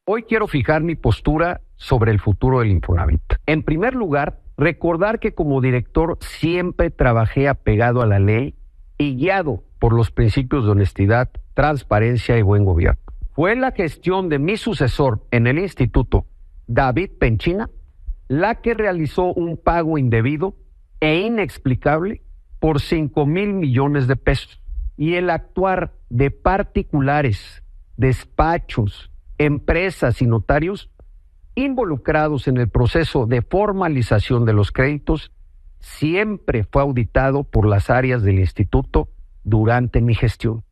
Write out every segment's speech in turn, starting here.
Hoy quiero fijar mi postura sobre el futuro del Infonavit. En primer lugar, recordar que como director siempre trabajé apegado a la ley y guiado por los principios de honestidad, transparencia y buen gobierno. Fue la gestión de mi sucesor en el instituto, David Penchina, la que realizó un pago indebido e inexplicable por 5,000 millones de pesos. Y el actuar de particulares, despachos, empresas y notarios involucrados en el proceso de formalización de los créditos siempre fue auditado por las áreas del instituto durante mi gestión.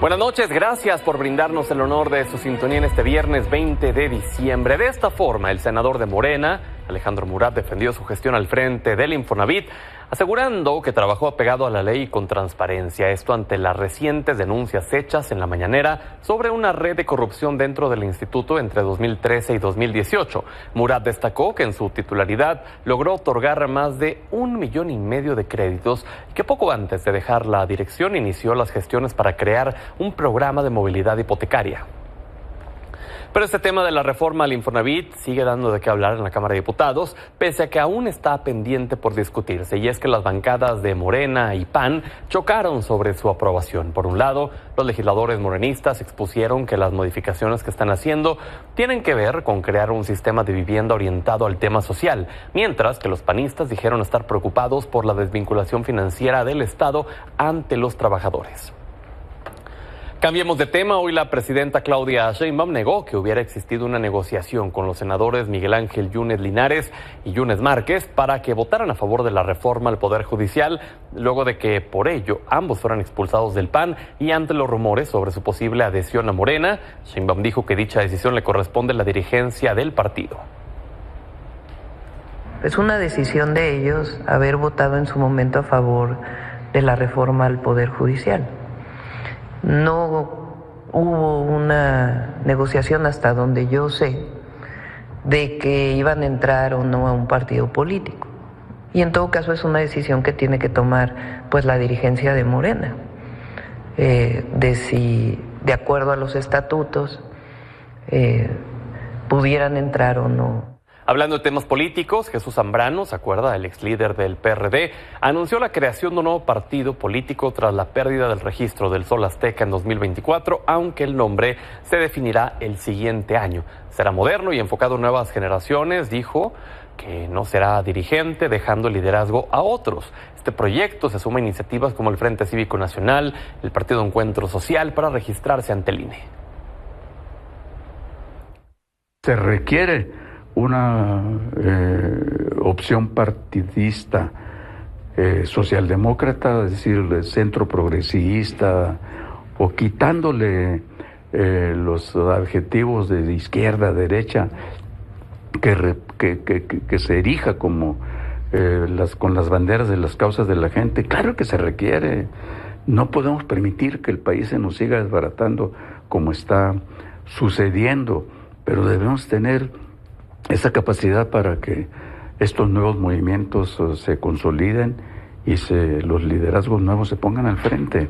Buenas noches, gracias por brindarnos el honor de su sintonía en este viernes 20 de diciembre. De esta forma, el senador de Morena, Alejandro Murat, defendió su gestión al frente del Infonavit, asegurando que trabajó apegado a la ley y con transparencia. Esto ante las recientes denuncias hechas en la mañanera sobre una red de corrupción dentro del instituto entre 2013 y 2018. Murat destacó que en su titularidad logró otorgar más de 1,5 millones de créditos y que poco antes de dejar la dirección inició las gestiones para crear un programa de movilidad hipotecaria. Pero este tema de la reforma al Infonavit sigue dando de qué hablar en la Cámara de Diputados, pese a que aún está pendiente por discutirse, y es que las bancadas de Morena y PAN chocaron sobre su aprobación. Por un lado, los legisladores morenistas expusieron que las modificaciones que están haciendo tienen que ver con crear un sistema de vivienda orientado al tema social, mientras que los panistas dijeron estar preocupados por la desvinculación financiera del Estado ante los trabajadores. Cambiemos de tema. Hoy la presidenta Claudia Sheinbaum negó que hubiera existido una negociación con los senadores Miguel Ángel Yunes Linares y Yunes Márquez para que votaran a favor de la reforma al Poder Judicial, luego de que por ello ambos fueran expulsados del PAN y ante los rumores sobre su posible adhesión a Morena. Sheinbaum dijo que dicha decisión le corresponde a la dirigencia del partido. Es una decisión de ellos haber votado en su momento a favor de la reforma al Poder Judicial. No hubo una negociación hasta donde yo sé de que iban a entrar o no a un partido político. Y en todo caso es una decisión que tiene que tomar pues la dirigencia de Morena, de si de acuerdo a los estatutos pudieran entrar o no. Hablando de temas políticos, Jesús Zambrano, ¿se acuerda? El ex líder del PRD, anunció la creación de un nuevo partido político tras la pérdida del registro del Sol Azteca en 2024, aunque el nombre se definirá el siguiente año. Será moderno y enfocado en nuevas generaciones, dijo que no será dirigente, dejando el liderazgo a otros. Este proyecto se suma a iniciativas como el Frente Cívico Nacional, el Partido Encuentro Social, para registrarse ante el INE. Se requiere una opción partidista socialdemócrata, es decir, de centro progresista, o quitándole los adjetivos de izquierda, derecha, que se erija como con las banderas de las causas de la gente. Claro que se requiere. No podemos permitir que el país se nos siga desbaratando como está sucediendo, pero debemos tener esa capacidad para que estos nuevos movimientos se consoliden y los liderazgos nuevos se pongan al frente.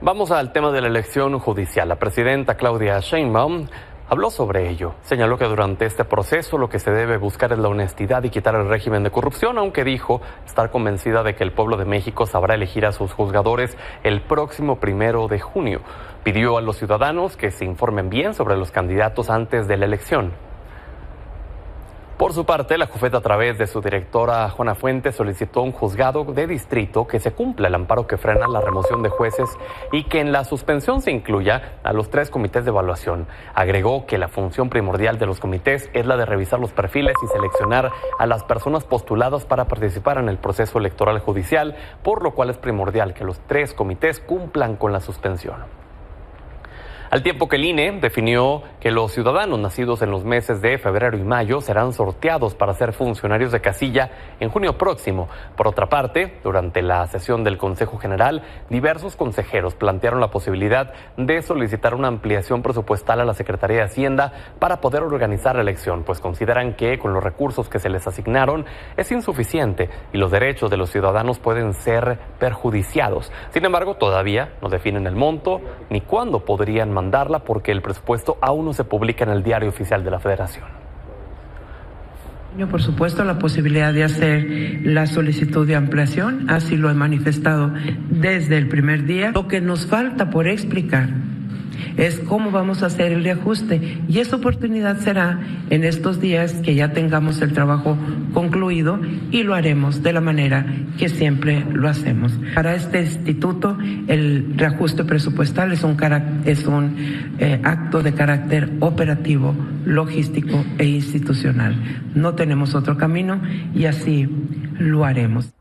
Vamos al tema de la elección judicial. La presidenta Claudia Sheinbaum habló sobre ello. Señaló que durante este proceso lo que se debe buscar es la honestidad y quitar el régimen de corrupción, aunque dijo estar convencida de que el pueblo de México sabrá elegir a sus juzgadores el próximo 1 de junio. Pidió a los ciudadanos que se informen bien sobre los candidatos antes de la elección. Por su parte, la Jufeta, a través de su directora Juana Fuentes, solicitó a un juzgado de distrito que se cumpla el amparo que frena la remoción de jueces y que en la suspensión se incluya a los 3 comités de evaluación. Agregó que la función primordial de los comités es la de revisar los perfiles y seleccionar a las personas postuladas para participar en el proceso electoral judicial, por lo cual es primordial que los 3 comités cumplan con la suspensión. Al tiempo que el INE definió que los ciudadanos nacidos en los meses de febrero y mayo serán sorteados para ser funcionarios de casilla en junio próximo. Por otra parte, durante la sesión del Consejo General, diversos consejeros plantearon la posibilidad de solicitar una ampliación presupuestal a la Secretaría de Hacienda para poder organizar la elección, pues consideran que con los recursos que se les asignaron es insuficiente y los derechos de los ciudadanos pueden ser perjudiciados. Sin embargo, todavía no definen el monto ni cuándo podrían demandarla porque el presupuesto aún no se publica en el Diario Oficial de la Federación. Por supuesto, la posibilidad de hacer la solicitud de ampliación, así lo he manifestado desde el primer día. Lo que nos falta por explicar es cómo vamos a hacer el reajuste, y esa oportunidad será en estos días que ya tengamos el trabajo concluido, y lo haremos de la manera que siempre lo hacemos. Para este instituto, el reajuste presupuestal es un acto de carácter operativo, logístico e institucional. No tenemos otro camino y así lo haremos.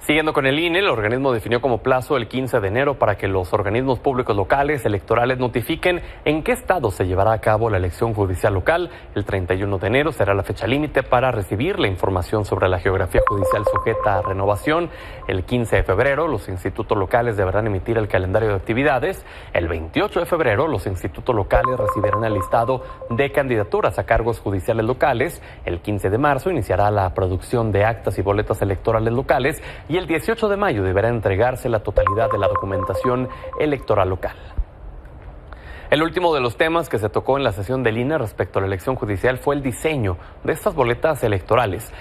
Siguiendo con el INE, el organismo definió como plazo el 15 de enero para que los organismos públicos locales electorales notifiquen en qué estado se llevará a cabo la elección judicial local. El 31 de enero será la fecha límite para recibir la información sobre la geografía judicial sujeta a renovación. El 15 de febrero, los institutos locales deberán emitir el calendario de actividades. El 28 de febrero, los institutos locales recibirán el listado de candidaturas a cargos judiciales locales. El 15 de marzo iniciará la producción de actas y boletas electorales locales. Y el 18 de mayo deberá entregarse la totalidad de la documentación electoral local. El último de los temas que se tocó en la sesión del INE respecto a la elección judicial fue el diseño de estas boletas electorales.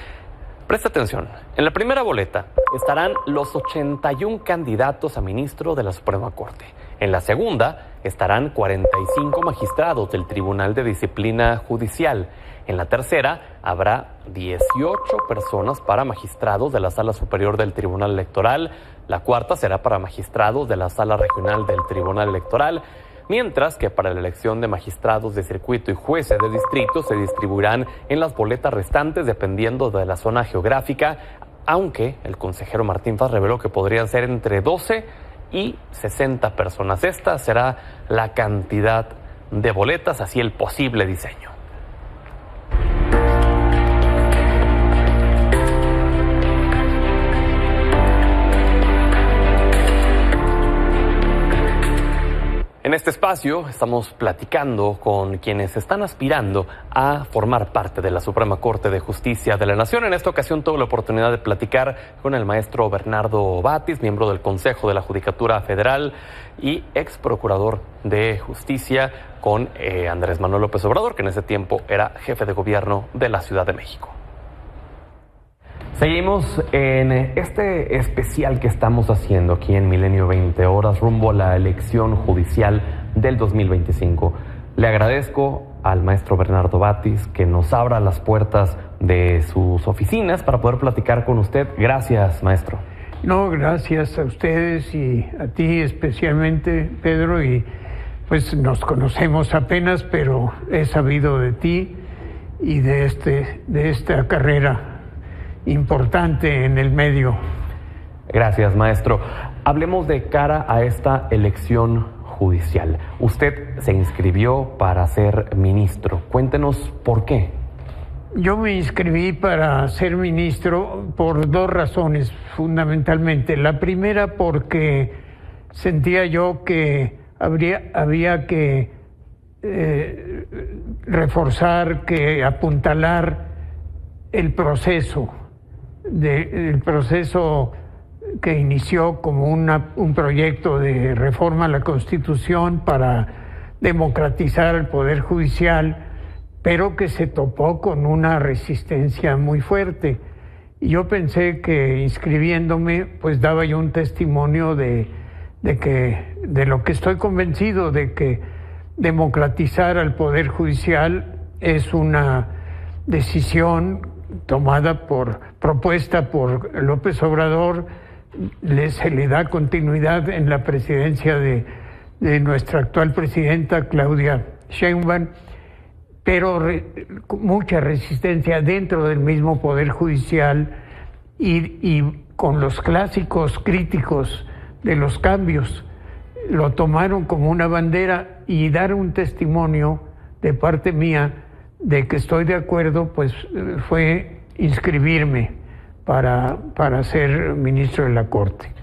Presta atención, en la primera boleta estarán los 81 candidatos a ministro de la Suprema Corte. En la segunda estarán 45 magistrados del Tribunal de Disciplina Judicial. En la tercera habrá 18 personas para magistrados de la Sala Superior del Tribunal Electoral. La cuarta será para magistrados de la Sala Regional del Tribunal Electoral. Mientras que para la elección de magistrados de circuito y jueces de distrito se distribuirán en las boletas restantes dependiendo de la zona geográfica, aunque el consejero Martín Faz reveló que podrían ser entre 12 y 60 personas. Esta será la cantidad de boletas, así el posible diseño. En este espacio estamos platicando con quienes están aspirando a formar parte de la Suprema Corte de Justicia de la Nación. En esta ocasión tuve la oportunidad de platicar con el maestro Bernardo Batis, miembro del Consejo de la Judicatura Federal y ex procurador de Justicia, con Andrés Manuel López Obrador, que en ese tiempo era jefe de gobierno de la Ciudad de México. Seguimos en este especial que estamos haciendo aquí en Milenio 20 Horas rumbo a la elección judicial del 2025. Le agradezco al maestro Bernardo Batis que nos abra las puertas de sus oficinas para poder platicar con usted. Gracias, maestro. No, gracias a ustedes y a ti especialmente, Pedro, y pues nos conocemos apenas, pero he sabido de ti y de esta carrera importante en el medio. Gracias, maestro. Hablemos de cara a esta elección judicial. Usted se inscribió para ser ministro. Cuéntenos por qué. Yo me inscribí para ser ministro por dos razones, fundamentalmente. La primera, porque sentía yo que había que reforzar, que apuntalar el proceso que inició como un proyecto de reforma a la Constitución para democratizar el Poder Judicial, pero que se topó con una resistencia muy fuerte. Y yo pensé que inscribiéndome, pues daba yo un testimonio de lo que estoy convencido, de que democratizar al Poder Judicial es una decisión propuesta por López Obrador. Se le da continuidad en la presidencia de nuestra actual presidenta Claudia Sheinbaum, pero mucha resistencia dentro del mismo Poder Judicial y con los clásicos críticos de los cambios. Lo tomaron como una bandera, y dar un testimonio de parte mía de que estoy de acuerdo, pues fue inscribirme para ser ministro de la Corte.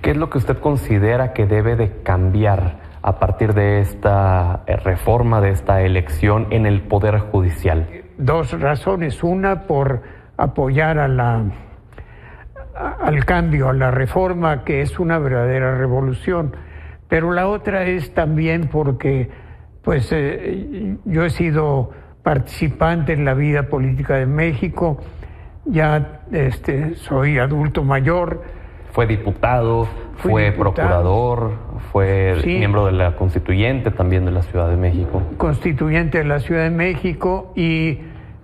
¿Qué es lo que usted considera que debe de cambiar a partir de esta reforma, de esta elección en el Poder Judicial? Dos razones. Una, por apoyar al cambio, a la reforma, que es una verdadera revolución. Pero la otra es también porque pues yo he sido participante en la vida política de México, ya soy adulto mayor. Fue diputado, fue procurador, fue miembro de la Constituyente también de la Ciudad de México. Constituyente de la Ciudad de México, y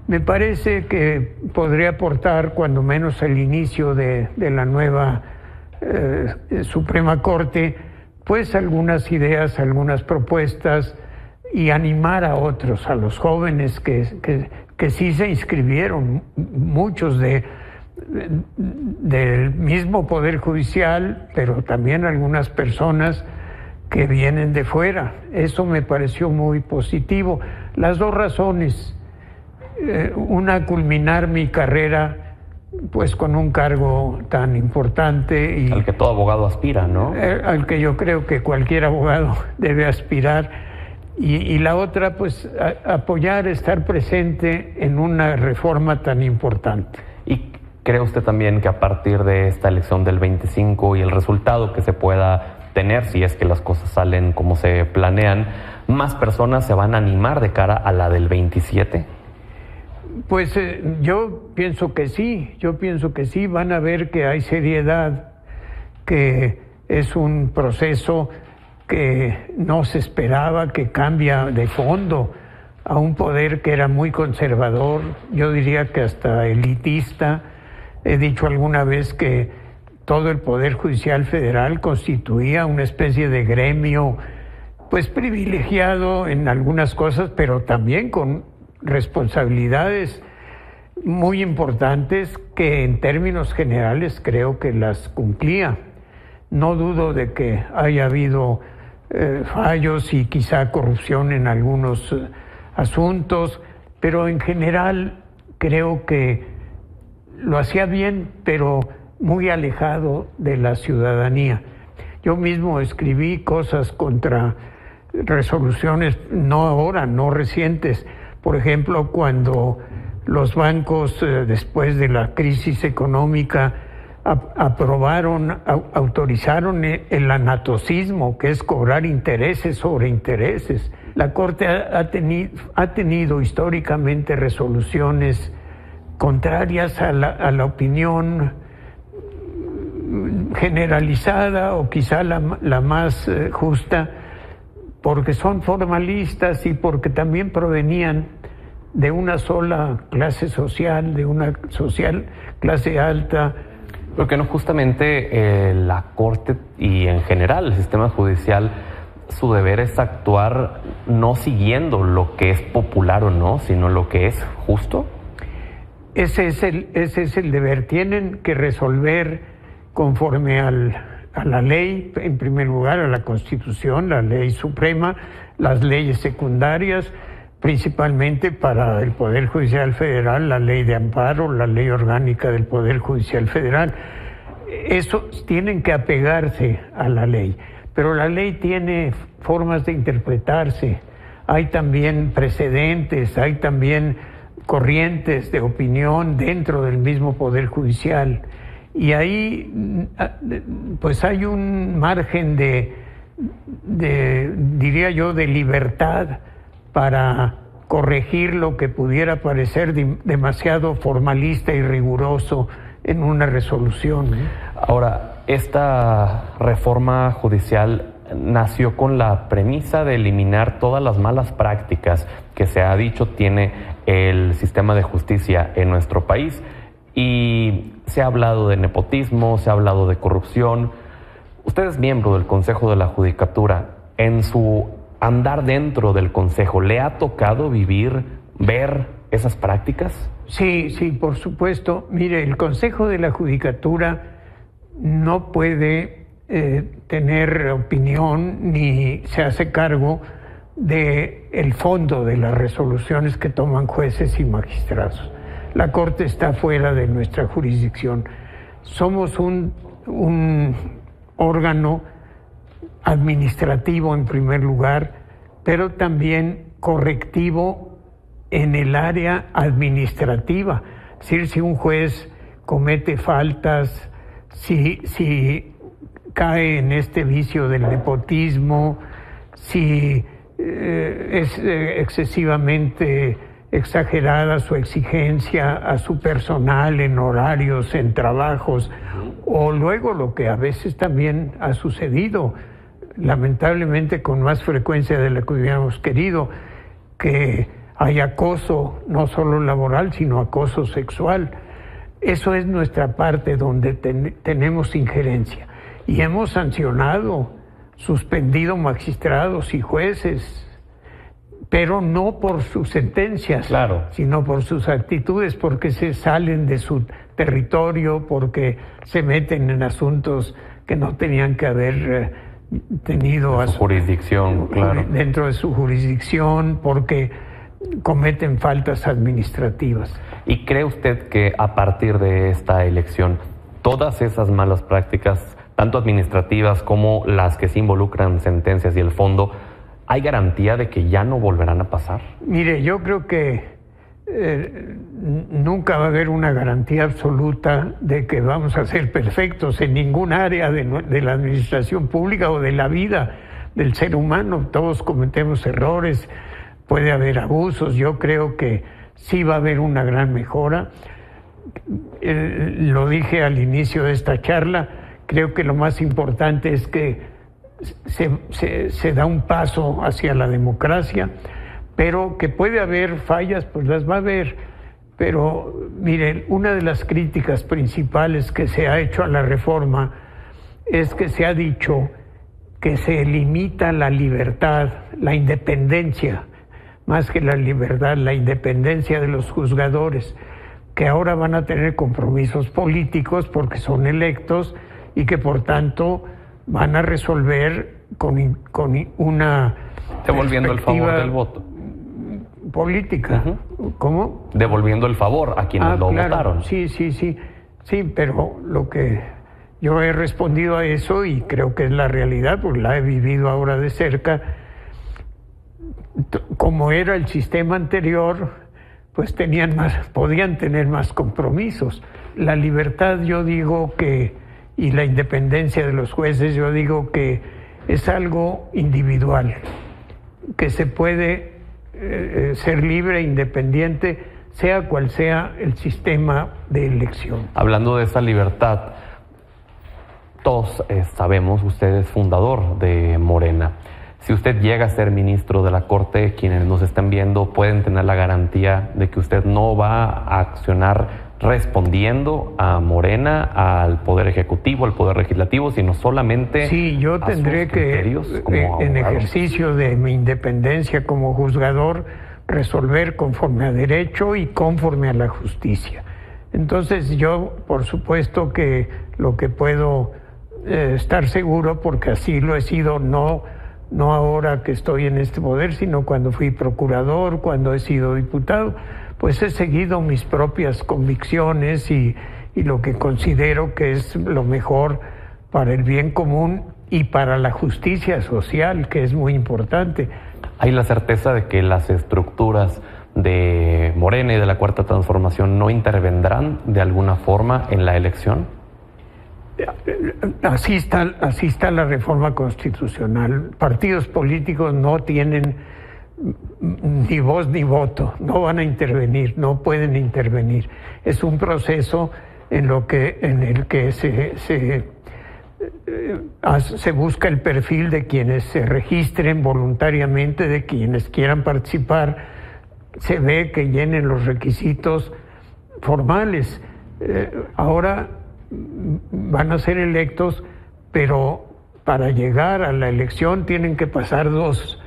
me parece que podría aportar cuando menos el inicio de la nueva Suprema Corte, pues algunas ideas, algunas propuestas, y animar a otros, a los jóvenes que sí se inscribieron, muchos del mismo Poder Judicial, pero también algunas personas que vienen de fuera. Eso me pareció muy positivo. Las dos razones: una, culminar mi carrera pues con un cargo tan importante y al que todo abogado aspira, ¿no? Al que yo creo que cualquier abogado debe aspirar, y la otra, pues apoyar, estar presente en una reforma tan importante. ¿Y cree usted también que a partir de esta elección del 25 y el resultado que se pueda tener, si es que las cosas salen como se planean, más personas se van a animar de cara a la del 27? Pues yo pienso que sí, van a ver que hay seriedad, que es un proceso que no se esperaba, que cambia de fondo a un poder que era muy conservador, yo diría que hasta elitista. He dicho alguna vez que todo el Poder Judicial Federal constituía una especie de gremio, pues privilegiado en algunas cosas, pero también con responsabilidades muy importantes que en términos generales creo que las cumplía. No dudo de que haya habido fallos y quizá corrupción en algunos asuntos, pero en general creo que lo hacía bien, pero muy alejado de la ciudadanía. Yo mismo escribí cosas contra resoluciones, no ahora, no recientes. Por ejemplo, cuando los bancos, después de la crisis económica, autorizaron el anatocismo, que es cobrar intereses sobre intereses. La Corte ha tenido históricamente resoluciones contrarias a la opinión generalizada, o quizá la más justa, porque son formalistas y porque también provenían de una sola clase social, de una clase alta. Porque no justamente la Corte y en general el sistema judicial, su deber es actuar no siguiendo lo que es popular o no, sino lo que es justo. Ese es el deber. Tienen que resolver conforme a la ley, en primer lugar a la Constitución, la ley suprema, las leyes secundarias, principalmente para el Poder Judicial Federal, la ley de amparo, la ley orgánica del Poder Judicial Federal. Eso tienen que apegarse a la ley, pero la ley tiene formas de interpretarse. Hay también precedentes, hay también corrientes de opinión dentro del mismo Poder Judicial, y ahí pues hay un margen diría yo, de libertad para corregir lo que pudiera parecer demasiado formalista y riguroso en una resolución. Ahora, esta reforma judicial nació con la premisa de eliminar todas las malas prácticas que se ha dicho tiene el sistema de justicia en nuestro país, y se ha hablado de nepotismo, se ha hablado de corrupción. Usted es miembro del Consejo de la Judicatura. En su andar dentro del Consejo, ¿le ha tocado ver esas prácticas? Sí, por supuesto. Mire, el Consejo de la Judicatura no puede tener opinión ni se hace cargo del fondo de las resoluciones que toman jueces y magistrados. La Corte está fuera de nuestra jurisdicción. Somos un órgano administrativo en primer lugar, pero también correctivo en el área administrativa. Es decir, si un juez comete faltas, si cae en este vicio del nepotismo, si es excesivamente exagerada su exigencia a su personal en horarios, en trabajos, o luego lo que a veces también ha sucedido, lamentablemente con más frecuencia de la que hubiéramos querido, que hay acoso no solo laboral, sino acoso sexual. Eso es nuestra parte donde tenemos injerencia. Y hemos sancionado, suspendido magistrados y jueces, pero no por sus sentencias, claro, sino por sus actitudes, porque se salen de su territorio, porque se meten en asuntos que no tenían que haber tenido a su jurisdicción, claro, dentro de su jurisdicción, porque cometen faltas administrativas. ¿Y cree usted que a partir de esta elección todas esas malas prácticas, tanto administrativas como las que se involucran sentencias y el fondo, hay garantía de que ya no volverán a pasar? Mire, yo creo que nunca va a haber una garantía absoluta de que vamos a ser perfectos en ningún área de la administración pública o de la vida del ser humano. Todos cometemos errores, puede haber abusos. Yo creo que sí va a haber una gran mejora. Lo dije al inicio de esta charla, creo que lo más importante es que se da un paso hacia la democracia, pero que puede haber fallas, pues las va a haber. Pero miren, una de las críticas principales que se ha hecho a la reforma es que se ha dicho que se limita la libertad, la independencia, más que la libertad, la independencia de los juzgadores, que ahora van a tener compromisos políticos porque son electos y que por tanto van a resolver con una devolviendo el favor del voto política. ¿Cómo? Devolviendo el favor a quienes lo votaron. Sí, pero lo que yo he respondido a eso, y creo que es la realidad, porque la he vivido ahora de cerca, como era el sistema anterior, pues podían tener más compromisos. La libertad, yo digo que, y la independencia de los jueces, yo digo que es algo individual, que se puede ser libre e independiente, sea cual sea el sistema de elección. Hablando de esa libertad, todos sabemos, usted es fundador de Morena. Si usted llega a ser ministro de la Corte, quienes nos están viendo pueden tener la garantía de que usted no va a accionar respondiendo a Morena, al Poder Ejecutivo, al Poder Legislativo, sino solamente sí, yo tendré que, en ejercicio de mi independencia como juzgador, resolver conforme a derecho y conforme a la justicia. Entonces yo, por supuesto que lo que puedo estar seguro, porque así lo he sido, no ahora que estoy en este poder, sino cuando fui procurador, cuando he sido diputado, pues he seguido mis propias convicciones y lo que considero que es lo mejor para el bien común y para la justicia social, que es muy importante. ¿Hay la certeza de que las estructuras de Morena y de la Cuarta Transformación no intervendrán de alguna forma en la elección? Así está la reforma constitucional. Partidos políticos no tienen ni voz ni voto, no van a intervenir, no pueden intervenir. Es un proceso en el que se busca el perfil de quienes se registren voluntariamente, de quienes quieran participar, se ve que llenen los requisitos formales. Ahora van a ser electos, pero para llegar a la elección tienen que pasar dos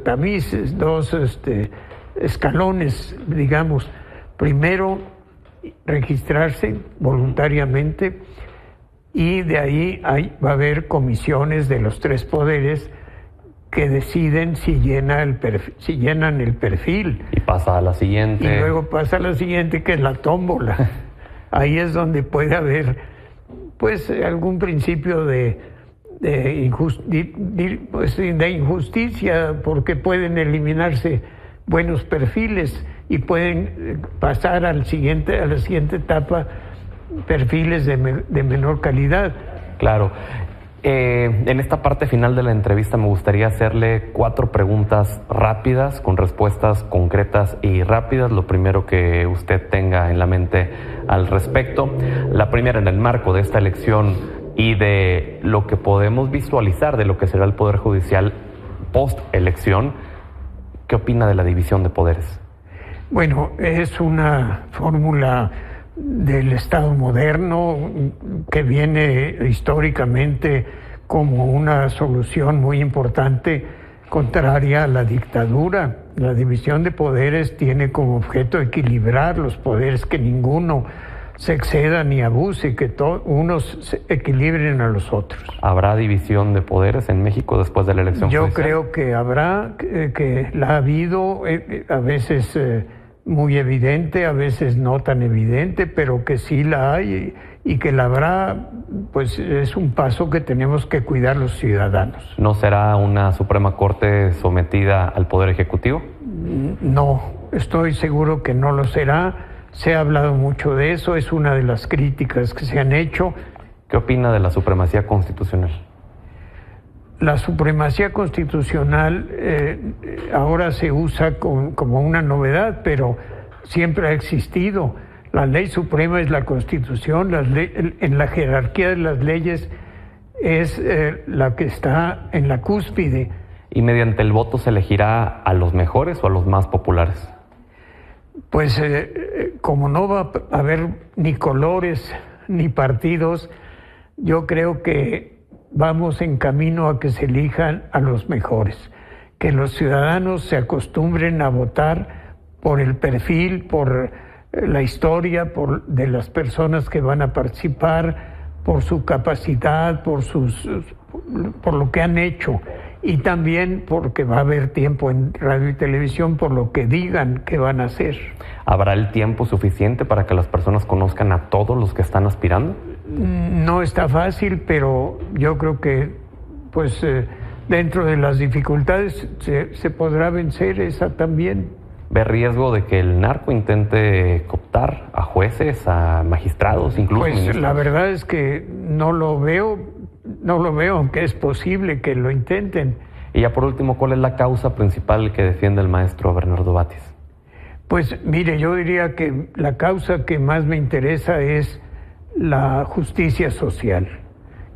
tamices, dos escalones, digamos. Primero, registrarse voluntariamente, y de ahí va a haber comisiones de los tres poderes que deciden si llenan el perfil. Y pasa a la siguiente. Y luego pasa a la siguiente, que es la tómbola. Ahí es donde puede haber, pues, algún principio de injusticia, porque pueden eliminarse buenos perfiles y pueden pasar a la siguiente etapa perfiles de menor calidad. Claro. En esta parte final de la entrevista me gustaría hacerle 4 preguntas rápidas, con respuestas concretas y rápidas. Lo primero que usted tenga en la mente al respecto. La primera, en el marco de esta elección y de lo que podemos visualizar de lo que será el Poder Judicial post-elección, ¿qué opina de la división de poderes? Bueno, es una fórmula del Estado moderno que viene históricamente como una solución muy importante contraria a la dictadura. La división de poderes tiene como objeto equilibrar los poderes, que ninguno se exceda ni abuse, que unos se equilibren a los otros. ¿Habrá división de poderes en México después de la elección Yo judicial? creo que habrá, que la ha habido, a veces muy evidente, a veces no tan evidente, pero que sí la hay y que la habrá, pues es un paso que tenemos que cuidar los ciudadanos. ¿No será una Suprema Corte sometida al Poder Ejecutivo? No, estoy seguro que no lo será. Se ha hablado mucho de eso, es una de las críticas que se han hecho. ¿Qué opina de la supremacía constitucional? La supremacía constitucional ahora se usa como una novedad, pero siempre ha existido. La ley suprema es la Constitución, en la jerarquía de las leyes es la que está en la cúspide. ¿Y mediante el voto se elegirá a los mejores o a los más populares? Pues como no va a haber ni colores ni partidos, yo creo que vamos en camino a que se elijan a los mejores, que los ciudadanos se acostumbren a votar por el perfil, por la historia, de las personas que van a participar, por su capacidad, por lo que han hecho, y también porque va a haber tiempo en radio y televisión por lo que digan que van a hacer. ¿Habrá el tiempo suficiente para que las personas conozcan a todos los que están aspirando? No está fácil, pero yo creo que pues dentro de las dificultades se podrá vencer esa también. ¿Ve riesgo de que el narco intente cooptar a jueces, a magistrados, incluso Pues ministros? La verdad es que no lo veo, aunque es posible que lo intenten. Y ya por último, ¿cuál es la causa principal que defiende el maestro Bernardo Batis? Pues mire, yo diría que la causa que más me interesa es la justicia social,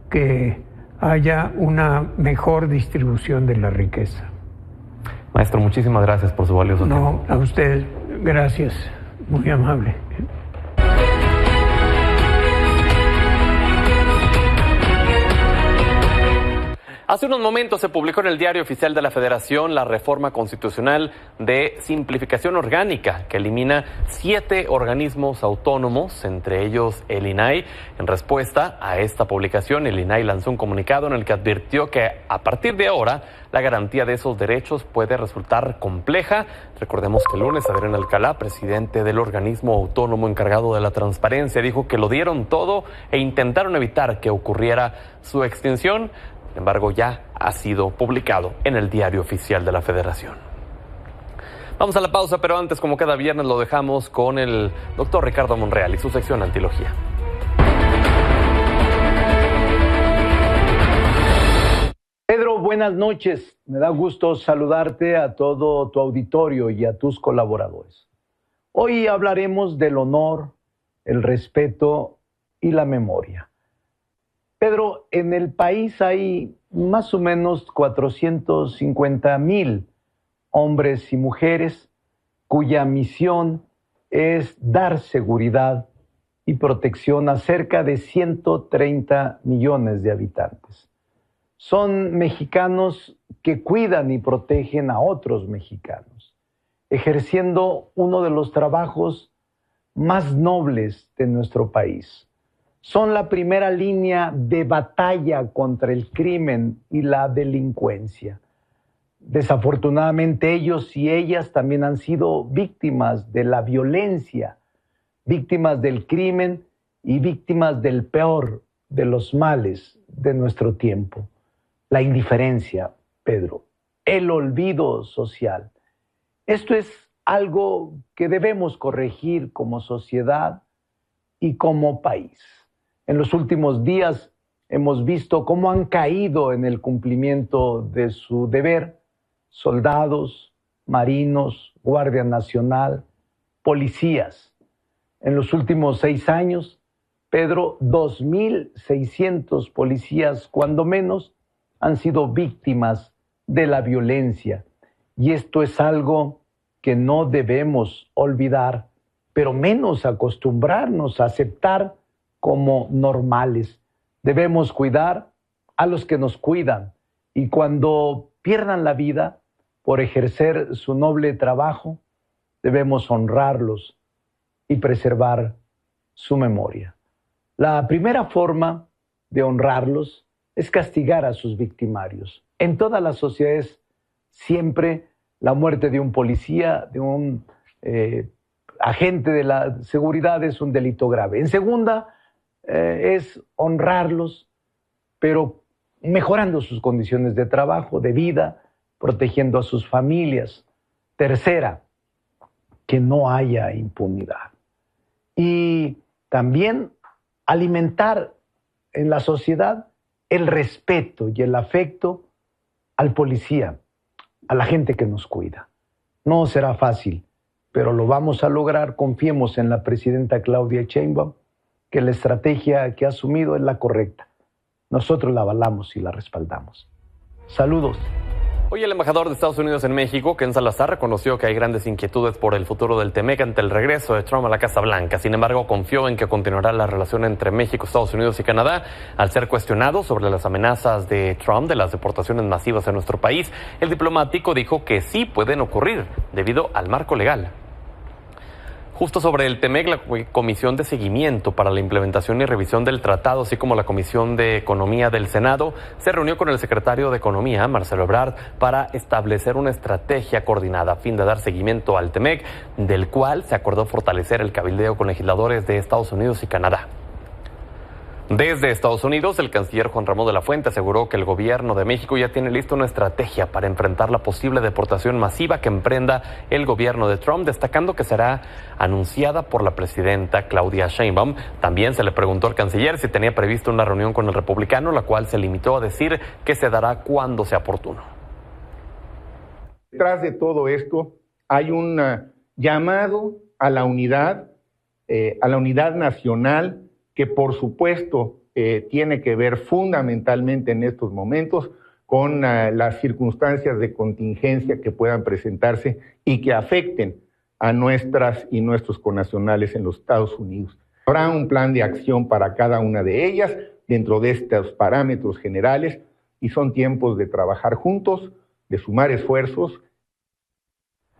que haya una mejor distribución de la riqueza. Maestro, muchísimas gracias por su valioso tiempo. No, a usted, gracias, muy amable. Hace unos momentos se publicó en el Diario Oficial de la Federación la reforma constitucional de simplificación orgánica que elimina 7 organismos autónomos, entre ellos el INAI. En respuesta a esta publicación, el INAI lanzó un comunicado en el que advirtió que a partir de ahora la garantía de esos derechos puede resultar compleja. Recordemos que el lunes Adrián Alcalá, presidente del organismo autónomo encargado de la transparencia, dijo que lo dieron todo e intentaron evitar que ocurriera su extinción. Sin embargo, ya ha sido publicado en el Diario Oficial de la Federación. Vamos a la pausa, pero antes, como cada viernes, lo dejamos con el doctor Ricardo Monreal y su sección Antilogía. Pedro, buenas noches. Me da gusto saludarte a todo tu auditorio y a tus colaboradores. Hoy hablaremos del honor, el respeto y la memoria. Pedro, en el país hay más o menos 450,000 hombres y mujeres cuya misión es dar seguridad y protección a cerca de 130 millones de habitantes. Son mexicanos que cuidan y protegen a otros mexicanos, ejerciendo uno de los trabajos más nobles de nuestro país. Son la primera línea de batalla contra el crimen y la delincuencia. Desafortunadamente, ellos y ellas también han sido víctimas de la violencia, víctimas del crimen y víctimas del peor de los males de nuestro tiempo: la indiferencia, Pedro, el olvido social. Esto es algo que debemos corregir como sociedad y como país. En los últimos días hemos visto cómo han caído en el cumplimiento de su deber soldados, marinos, Guardia Nacional, policías. En los últimos 6 años, Pedro, 2.600 policías, cuando menos, han sido víctimas de la violencia. Y esto es algo que no debemos olvidar, pero menos acostumbrarnos a aceptar como normales. Debemos cuidar a los que nos cuidan, y cuando pierdan la vida por ejercer su noble trabajo, debemos honrarlos y preservar su memoria. La primera forma de honrarlos es castigar a sus victimarios. En todas las sociedades, siempre la muerte de un policía, de un agente de la seguridad, es un delito grave. En segunda, es honrarlos, pero mejorando sus condiciones de trabajo, de vida, protegiendo a sus familias. Tercera, que no haya impunidad. Y también alimentar en la sociedad el respeto y el afecto al policía, a la gente que nos cuida. No será fácil, pero lo vamos a lograr. Confiemos en la presidenta Claudia Sheinbaum, que la estrategia que ha asumido es la correcta. Nosotros la avalamos y la respaldamos. Saludos. Hoy el embajador de Estados Unidos en México, Ken Salazar, reconoció que hay grandes inquietudes por el futuro del TEMEC ante el regreso de Trump a la Casa Blanca. Sin embargo, confió en que continuará la relación entre México, Estados Unidos y Canadá. Al ser cuestionado sobre las amenazas de Trump de las deportaciones masivas en nuestro país, el diplomático dijo que sí pueden ocurrir debido al marco legal. Justo sobre el TEMEC, la Comisión de Seguimiento para la Implementación y Revisión del Tratado, así como la Comisión de Economía del Senado, se reunió con el secretario de Economía, Marcelo Ebrard, para establecer una estrategia coordinada a fin de dar seguimiento al TEMEC, del cual se acordó fortalecer el cabildeo con legisladores de Estados Unidos y Canadá. Desde Estados Unidos, el canciller Juan Ramón de la Fuente aseguró que el gobierno de México ya tiene lista una estrategia para enfrentar la posible deportación masiva que emprenda el gobierno de Trump, destacando que será anunciada por la presidenta Claudia Sheinbaum. También se le preguntó al canciller si tenía previsto una reunión con el republicano, la cual se limitó a decir que se dará cuando sea oportuno. Detrás de todo esto hay un llamado a la unidad nacional, que por supuesto tiene que ver fundamentalmente en estos momentos con las circunstancias de contingencia que puedan presentarse y que afecten a nuestras y nuestros connacionales en los Estados Unidos. Habrá un plan de acción para cada una de ellas dentro de estos parámetros generales, y son tiempos de trabajar juntos, de sumar esfuerzos.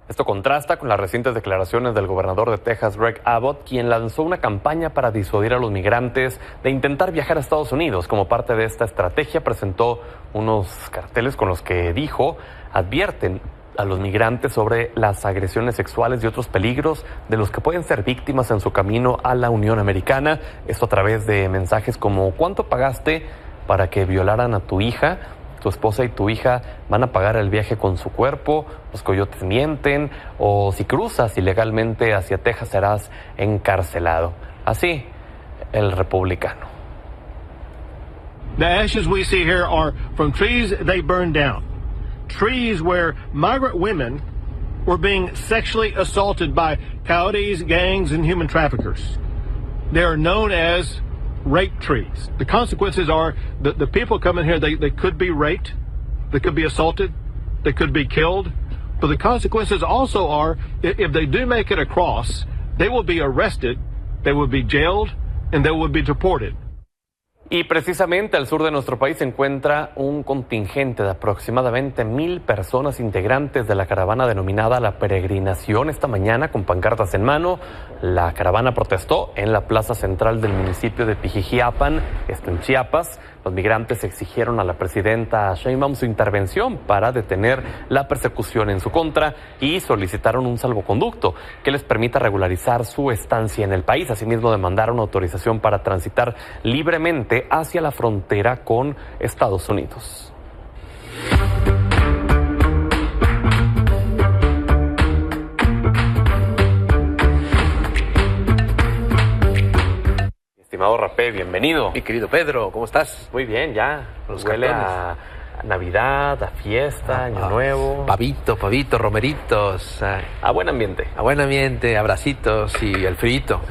Esto contrasta con las recientes declaraciones del gobernador de Texas, Greg Abbott, quien lanzó una campaña para disuadir a los migrantes de intentar viajar a Estados Unidos. Como parte de esta estrategia, presentó unos carteles con los que dijo advierten a los migrantes sobre las agresiones sexuales y otros peligros de los que pueden ser víctimas en su camino a la Unión Americana. Esto a través de mensajes como ¿cuánto pagaste para que violaran a tu hija? Tu esposa y tu hija van a pagar el viaje con su cuerpo, los coyotes mienten, o si cruzas ilegalmente hacia Texas serás encarcelado. Así, el republicano. The ashes we see here are from trees they burned down. Trees where migrant women were being sexually assaulted by coyotes, gangs, and human traffickers. They are known as rape trees. The consequences are that the people coming here, they could be raped, they could be assaulted, they could be killed. But the consequences also are, if they do make it across, they will be arrested, they will be jailed, and they will be deported. Y precisamente al sur de nuestro país se encuentra un contingente de aproximadamente 1,000 personas integrantes de la caravana denominada La Peregrinación. Esta mañana, con pancartas en mano, la caravana protestó en la plaza central del municipio de Pijijiapan, esto en Chiapas. Los migrantes exigieron a la presidenta Sheinbaum su intervención para detener la persecución en su contra y solicitaron un salvoconducto que les permita regularizar su estancia en el país. Asimismo, demandaron autorización para transitar libremente hacia la frontera con Estados Unidos. estimado Rapé, bienvenido. Mi querido Pedro, ¿cómo estás? Muy bien, ya. Los Huele cartones. a Navidad, a fiesta, Año Nuevo. Pavito, romeritos. A buen ambiente. A buen ambiente, abracitos y el frito.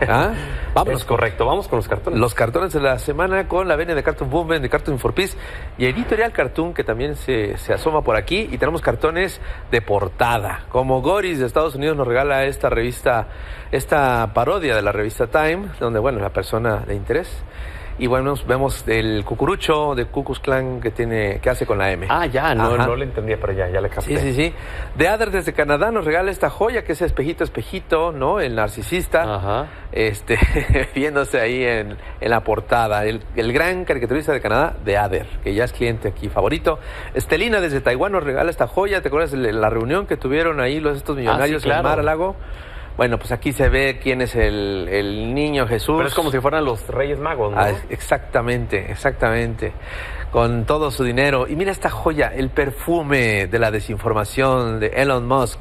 ¿Ah? Vámonos. Es correcto, vamos con los cartones. Los cartones de la semana con la venia de Cartoon Movement, de Cartoon for Peace y Editorial Cartoon, que también se asoma por aquí. Y tenemos cartones de portada. Como Goris de Estados Unidos nos regala esta revista, esta parodia de la revista Time, donde, bueno, la persona de interés. Y bueno, vemos el cucurucho de Ku Klux Klan que hace con la M. Ah, ya, no le entendía, pero ya le capté. Sí. The Other desde Canadá nos regala esta joya que es espejito, ¿no? El narcisista. Ajá. Viéndose ahí en la portada. El gran caricaturista de Canadá, The Other, que ya es cliente aquí favorito. Estelina desde Taiwán nos regala esta joya. ¿Te acuerdas de la reunión que tuvieron ahí estos millonarios sí, claro. en Mar-a-Lago? Bueno, pues aquí se ve quién es el niño Jesús. Pero es como si fueran los Reyes Magos, ¿no? Exactamente. Con todo su dinero. Y mira esta joya, el perfume de la desinformación de Elon Musk.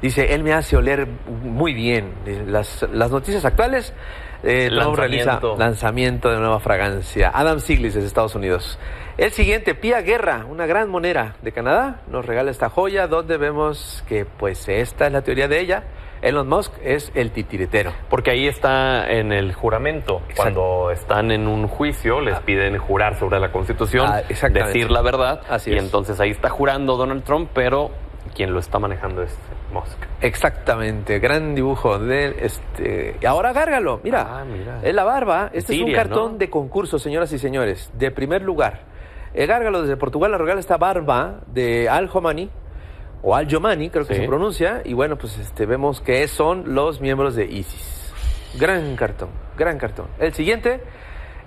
Dice, él me hace oler muy bien. Las noticias actuales, Trump realiza lanzamiento de nueva fragancia. Adam Siglis desde Estados Unidos. El siguiente, Pía Guerra, una gran monera de Canadá, nos regala esta joya donde vemos que pues esta es la teoría de ella. Elon Musk es el titiritero. Porque ahí está en el juramento. Exacto. Cuando están en un juicio, les piden jurar sobre la Constitución, decir la verdad. Así y es. entonces ahí está jurando Donald Trump, pero quien lo está manejando es Musk. Exactamente, gran dibujo de Y ahora gárgalo, mira. Es la barba. Este es un cartón, ¿no?, de concurso, señoras y señores, de primer lugar. El gárgalo desde Portugal le regala esta barba de Al Jomani, o Al Jomani, creo que se pronuncia, y bueno, pues vemos que son los miembros de ISIS. Gran cartón. El siguiente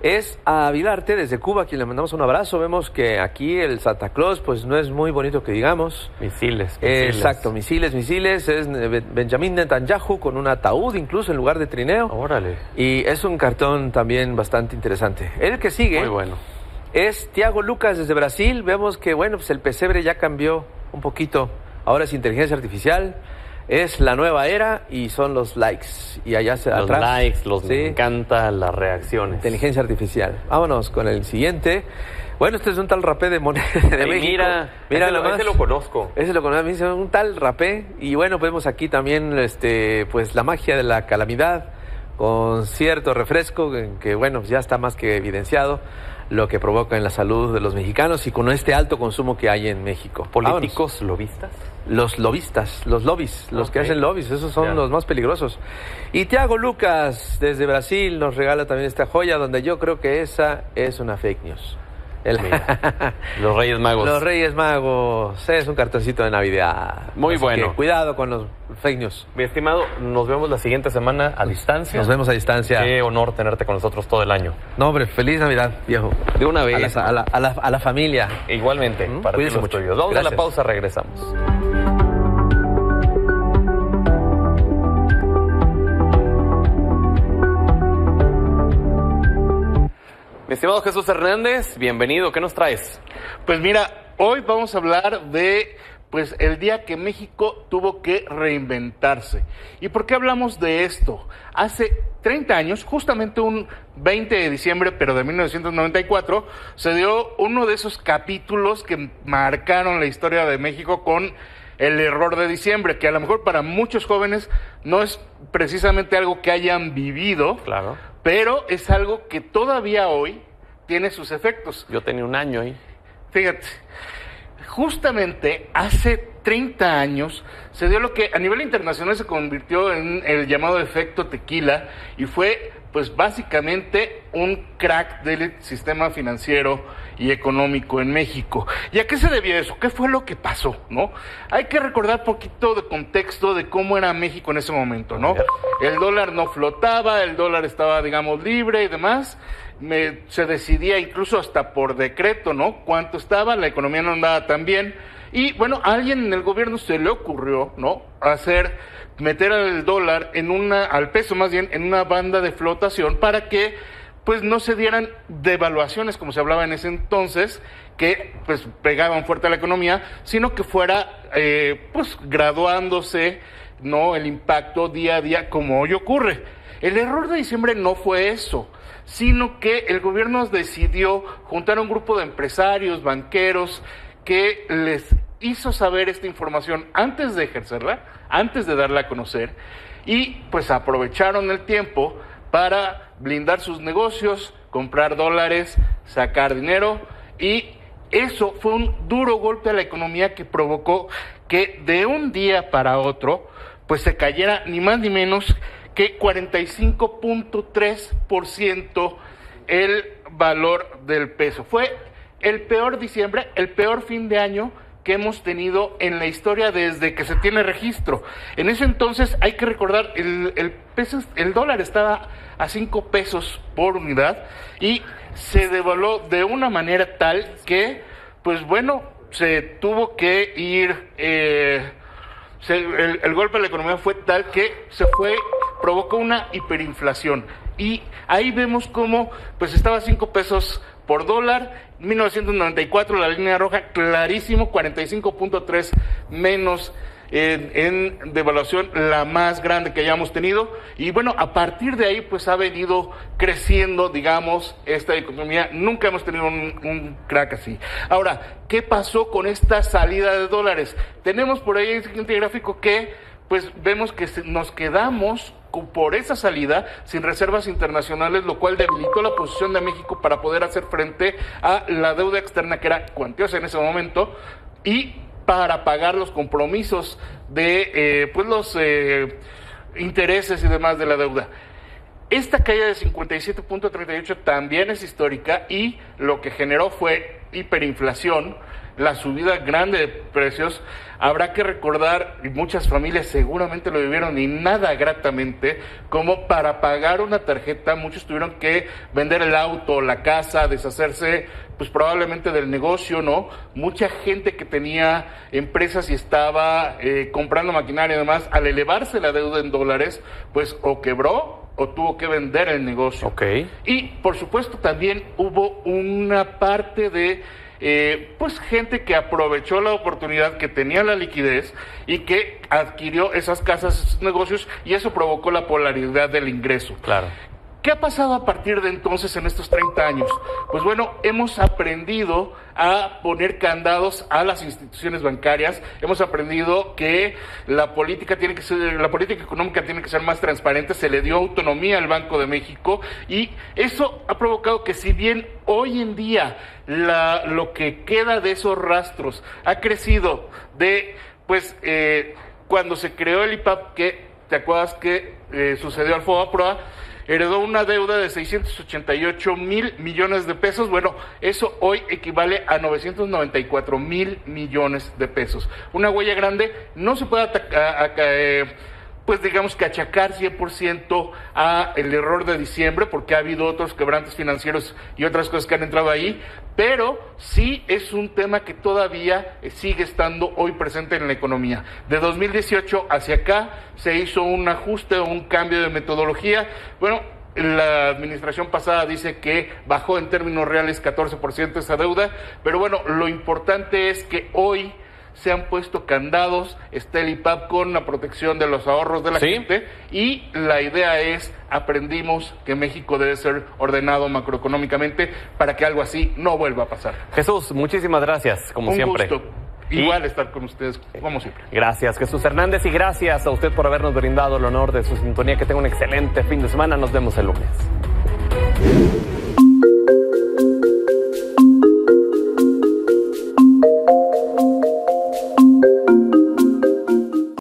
es a Vilarte desde Cuba, a quien le mandamos un abrazo. Vemos que aquí el Santa Claus pues no es muy bonito que digamos. Misiles. Exacto, misiles. Es Benjamín Netanyahu con un ataúd incluso en lugar de trineo. Órale. Y es un cartón también bastante interesante. El que sigue muy bueno es Tiago Lucas desde Brasil. Vemos que bueno, pues el pesebre ya cambió un poquito. Ahora es inteligencia artificial, es la nueva era y son los likes. Y allá atrás. Los likes, me encantan las reacciones. Inteligencia artificial. Vámonos con el siguiente. Bueno, este es un tal Rapé de México. Mira nomás. Ese lo conozco. Un tal Rapé. Y bueno, vemos aquí también pues la magia de la calamidad con cierto refresco que bueno, ya está más que evidenciado lo que provoca en la salud de los mexicanos y con este alto consumo que hay en México. ¿Políticos lobistas? Los lobistas, los lobbies, los que hacen lobbies, esos son los más peligrosos. Y Tiago Lucas desde Brasil nos regala también esta joya donde yo creo que esa es una fake news. Los Reyes Magos. Los Reyes Magos. Es un cartoncito de Navidad. Muy bueno. Cuidado con los fake news. Mi estimado, nos vemos la siguiente semana a distancia. Nos vemos a distancia. Qué honor tenerte con nosotros todo el año. No, hombre, feliz Navidad, viejo. De una vez. A la familia. Igualmente, para ti los tuyos. Vamos a la pausa, regresamos. Mi estimado Jesús Hernández, bienvenido. ¿Qué nos traes? Pues mira, hoy vamos a hablar de el día que México tuvo que reinventarse. ¿Y por qué hablamos de esto? Hace 30 años, justamente un 20 de diciembre, pero de 1994, se dio uno de esos capítulos que marcaron la historia de México con el error de diciembre, que a lo mejor para muchos jóvenes no es precisamente algo que hayan vivido, claro, pero es algo que todavía hoy tiene sus efectos. Yo tenía un año ahí. Fíjate, justamente hace 30 años se dio lo que a nivel internacional se convirtió en el llamado efecto tequila y fue pues básicamente un crack del sistema financiero y económico en México. ¿Y a qué se debió eso? ¿Qué fue lo que pasó, no? Hay que recordar un poquito de contexto de cómo era México en ese momento, ¿no? El dólar no flotaba, el dólar estaba, digamos, libre y demás. Se decidía incluso hasta por decreto, ¿no? Cuánto estaba, la economía no andaba tan bien. Y bueno, a alguien en el gobierno se le ocurrió, ¿no? Meter al dólar al peso más bien, en una banda de flotación para que pues no se dieran devaluaciones como se hablaba en ese entonces, que pues pegaban fuerte a la economía, sino que fuera pues graduándose, ¿no?, el impacto día a día como hoy ocurre. El error de diciembre no fue eso, sino que el gobierno decidió juntar a un grupo de empresarios, banqueros, que les hizo saber esta información antes de ejercerla, antes de darla a conocer, y pues aprovecharon el tiempo para blindar sus negocios, comprar dólares, sacar dinero, y eso fue un duro golpe a la economía que provocó que de un día para otro pues se cayera ni más ni menos que 45.3% el valor del peso. Fue el peor diciembre, el peor fin de año que hemos tenido en la historia desde que se tiene registro. En ese entonces hay que recordar, el dólar estaba a 5 pesos por unidad y se devaluó de una manera tal que, pues bueno, se tuvo que ir, el golpe a la economía fue tal que provocó una hiperinflación. Y ahí vemos cómo pues estaba a 5 pesos por dólar. 1994, la línea roja, clarísimo, 45.3 menos en devaluación, la más grande que hayamos tenido. Y bueno, a partir de ahí pues ha venido creciendo, digamos, esta economía. Nunca hemos tenido un crack así. Ahora, ¿qué pasó con esta salida de dólares? Tenemos por ahí el siguiente gráfico que pues vemos que nos quedamos por esa salida sin reservas internacionales, lo cual debilitó la posición de México para poder hacer frente a la deuda externa, que era cuantiosa en ese momento, y para pagar los compromisos de pues los intereses y demás de la deuda. Esta caída de 57.38 también es histórica y lo que generó fue hiperinflación, la subida grande de precios. Habrá que recordar, y muchas familias seguramente lo vivieron y nada gratamente, como para pagar una tarjeta muchos tuvieron que vender el auto, la casa, deshacerse pues probablemente del negocio, ¿no? Mucha gente que tenía empresas y estaba comprando maquinaria y demás, al elevarse la deuda en dólares, pues o quebró o tuvo que vender el negocio. Okay. Y por supuesto también hubo una parte de pues gente que aprovechó la oportunidad, que tenía la liquidez y que adquirió esas casas, esos negocios, y eso provocó la polaridad del ingreso. Claro. ¿Qué ha pasado a partir de entonces en estos 30 años? Pues bueno, hemos aprendido a poner candados a las instituciones bancarias, hemos aprendido que la política económica tiene que ser más transparente, se le dio autonomía al Banco de México y eso ha provocado que, si bien hoy en día lo que queda de esos rastros ha crecido de, pues, cuando se creó el IPAP, que te acuerdas que sucedió al FOBAPROA, heredó una deuda de 688 mil millones de pesos. Bueno, eso hoy equivale a 994 mil millones de pesos. Una huella grande. No se puede pues digamos que achacar 100% a el error de diciembre, porque ha habido otros quebrantos financieros y otras cosas que han entrado ahí, pero sí es un tema que todavía sigue estando hoy presente en la economía. De 2018 hacia acá se hizo un ajuste o un cambio de metodología. Bueno, la administración pasada dice que bajó en términos reales 14% esa deuda, pero bueno, lo importante es que hoy se han puesto candados, está el IPAP con la protección de los ahorros de la gente, y la idea es, aprendimos que México debe ser ordenado macroeconómicamente para que algo así no vuelva a pasar. Jesús, muchísimas gracias, como siempre. Un gusto. Igual estar con ustedes, como siempre. Gracias, Jesús Hernández, y gracias a usted por habernos brindado el honor de su sintonía. Que tenga un excelente fin de semana. Nos vemos el lunes.